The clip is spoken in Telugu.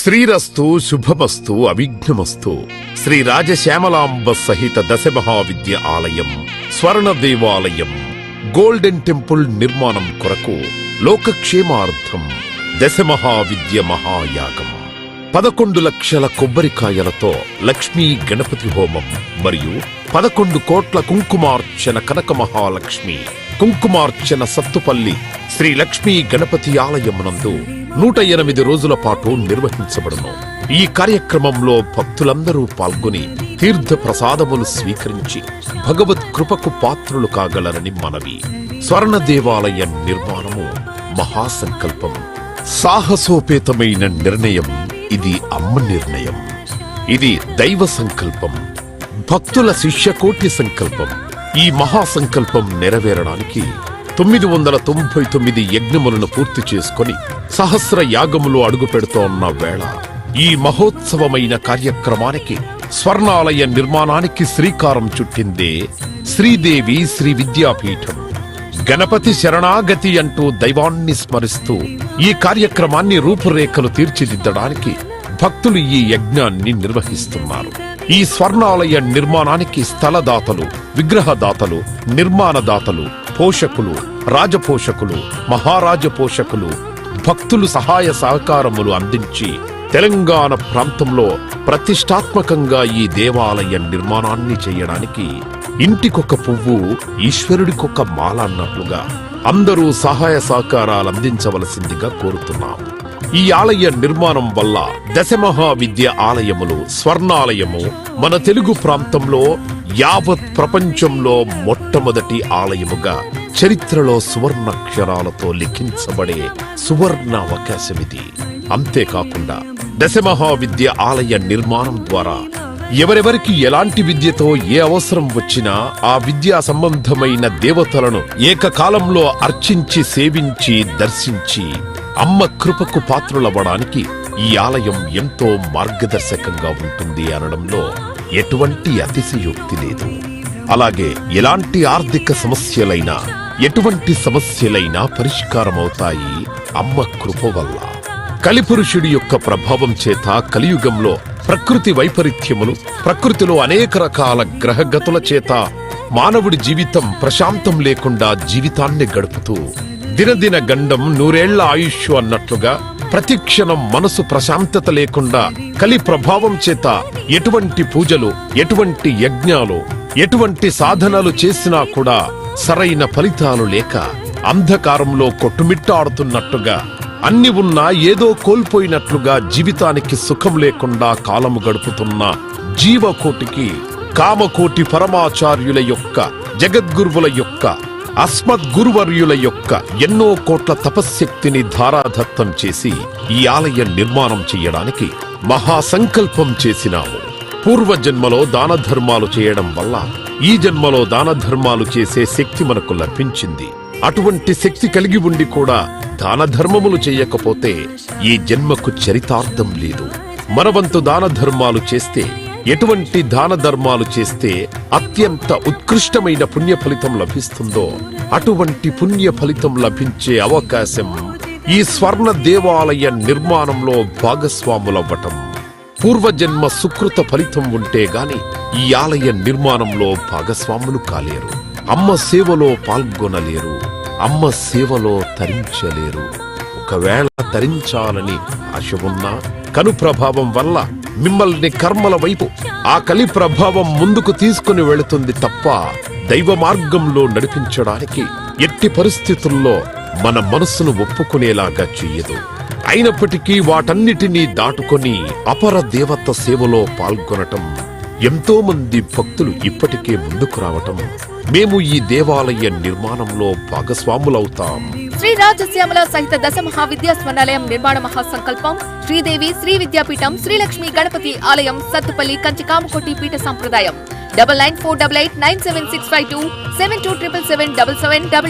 శ్రీరస్తు శుభమస్తు అవిఘ్నమస్తు. శ్రీ రాజశ్యామలాంబ సహిత దశ మహావిద్య ఆలయం స్వర్ణ దేవాలయం గోల్డెన్ టెంపుల్ నిర్మాణం కొరకు లోకక్షేమార్థం దశ మహావిద్య మహాయాగం 11 లక్షల కొబ్బరికాయలతో లక్ష్మీ గణపతి హోమం మరియు 11 కోట్ల కుంకుమార్చన కనక మహాలక్ష్మి కుంకుమార్చన సత్తుపల్లి శ్రీ లక్ష్మీ గణపతి ఆలయమునందు 108 రోజుల పాటు నిర్వహించబడును. ఈ కార్యక్రమంలో భక్తులందరూ పాల్గొని తీర్థ ప్రసాదములు స్వీకరించి భగవత్ కృపకు పాత్రులు కాగలరని మనవి. స్వర్ణ దేవాలయ నిర్మాణము మహాసంకల్పం, సాహసోపేతమైన నిర్ణయం. ఇది అమ్మ నిర్ణయం, ఇది దైవ సంకల్పం, భక్తుల శిష్యకోటి సంకల్పం. ఈ మహాసంకల్పం నెరవేరడానికి 999 యజ్ఞములను పూర్తి చేసుకుని సహస్ర యాగములు అడుగు పెడుతోన్న వేళ ఈ మహోత్సవమైన కార్యక్రమానికి స్వర్ణాలయ నిర్మాణానికి శ్రీకారం చుట్టిందే శ్రీదేవి శ్రీ విద్యాపీఠం. గణపతి శరణాగతి అంటూ దైవాన్ని స్మరిస్తూ ఈ కార్యక్రమాన్ని రూపురేఖలు తీర్చిదిద్దడానికి భక్తులు ఈ యజ్ఞాన్ని నిర్వహిస్తున్నారు. ఈ స్వర్ణాలయ నిర్మాణానికి స్థలదాతలు, విగ్రహదాతలు, నిర్మాణదాతలు, పోషకులు, రాజపోషకులు, మహారాజ పోషకులు, భక్తులు సహాయ సహకారములు అందించి తెలంగాణ ప్రాంతంలో ప్రతిష్టాత్మకంగా ఈ దేవాలయ నిర్మాణాన్ని చేయడానికి ఇంటికొక పువ్వు ఈశ్వరుడికొక మాల అన్నట్లుగా అందరూ సహాయ సహకారాలు అందించవలసిందిగా కోరుతున్నాం. ఈ ఆలయ నిర్మాణం వల్ల దశమహావిద్య ఆలయములు స్వర్ణాలయము మన తెలుగు ప్రాంతంలో యావత్ ప్రపంచంలో మొట్టమొదటి ఆలయముగా చరిత్రలో సువర్ణాక్షరాలతో లిఖించబడే సువర్ణ అవకాశమిది. అంతేకాకుండా దశమహావిద్య ఆలయ నిర్మాణం ద్వారా ఎవరెవరికి ఎలాంటి విద్యతో ఏ అవసరం వచ్చినా ఆ విద్యా సంబంధమైన దేవతలను ఏకకాలంలో అర్చించి సేవించి దర్శించి అమ్మ కృపకు పాత్రులవ్వడానికి ఈ ఆలయం ఎంతో మార్గదర్శకంగా ఉంటుంది అనడంలో ఎటువంటి అతిశయోక్తి లేదు. అలాగే ఎలాంటి ఆర్థిక సమస్యలైనా ఎటువంటి సమస్యలైనా పరిష్కారమవుతాయి అమ్మ కృప వల్ల. కలిపురుషుడి యొక్క ప్రభావం చేత కలియుగంలో ప్రకృతి వైపరీత్యములు, ప్రకృతిలో అనేక రకాల గ్రహగతుల చేత మానవుడి జీవితం ప్రశాంతం లేకుండా జీవితాన్ని గడుపుతూ దినదిన గండం 100 ఏళ్ల ఆయుష్ అన్నట్లుగా ప్రతిక్షణం మనసు ప్రశాంతత లేకుండా కలి ప్రభావం చేత ఎటువంటి పూజలు, ఎటువంటి యజ్ఞాలు, ఎటువంటి సాధనలు చేసినా కూడా సరైన ఫలితాలు లేక అంధకారంలో కొట్టుమిట్టాడుతున్నట్టుగా అన్ని ఉన్నా ఏదో కోల్పోయినట్లుగా జీవితానికి సుఖం లేకుండా కాలము గడుపుతున్న జీవకోటికి కామకోటి పరమాచార్యుల యొక్క, జగద్గురువుల యొక్క, అస్మద్గురువర్యుల యొక్క ఎన్నో కోట్ల తపశ్శక్తిని ధారాదత్తం చేసి ఈ ఆలయ నిర్మాణం చెయ్యడానికి మహాసంకల్పం చేసినాము. పూర్వజన్మలో దాన ధర్మాలు చేయడం వల్ల ఈ జన్మలో దాన ధర్మాలు చేసే శక్తి మనకు లభించింది. అటువంటి శక్తి కలిగి ఉండి కూడా దాన ధర్మములు చెయ్యకపోతే ఈ జన్మకు చరితార్థం లేదు. మనవంతు దాన ధర్మాలు చేస్తే, ఎటువంటి దాన ధర్మాలు చేస్తే అత్యంత ఉత్కృష్టమైన పుణ్య ఫలితం లభిస్తుందో అటువంటి పుణ్య ఫలితం లభించే అవకాశం ఈ స్వర్ణ దేవాలయ నిర్మాణంలో భాగస్వాములవ్వటం. పూర్వజన్మ సుకృత ఫలితం ఉంటే గాని ఈ ఆలయ నిర్మాణంలో భాగస్వాములు కాలేరు. అమ్మ సేవలో పాల్గొనలేరు, అమ్మ సేవలో తరించలేరు. ఒకవేళ తరించాలని ఆశ ఉన్నా కను ప్రభావం వల్ల మిమ్మల్ని కర్మల వైపు ఆ కలి ప్రభావం ముందుకు తీసుకుని వెళుతుంది తప్ప దైవ మార్గంలో నడిపించడానికి ఎట్టి పరిస్థితుల్లో మన మనస్సును ఒప్పుకునేలాగా చెయ్యదు. అయినప్పటికీ వాటన్నిటినీ దాటుకొని అపర దేవత సేవలో పాల్గొనటం ఎంతో మంది భక్తులు ఇప్పటికే ముందుకు రావటం మేము ఈ దేవాలయ నిర్మాణంలో భాగస్వాములవుతాం. శ్రీ రాజశ్యామల సహిత దశ మహావిద్యా స్వర్ణాలయం నిర్మాణ మహాసంకల్పం శ్రీదేవి శ్రీ విద్యాపీఠం శ్రీ లక్ష్మీ గణపతి ఆలయం సత్తుపల్లి కంచి కామకోటి పీఠ సంప్రదాయం 9948897652 727777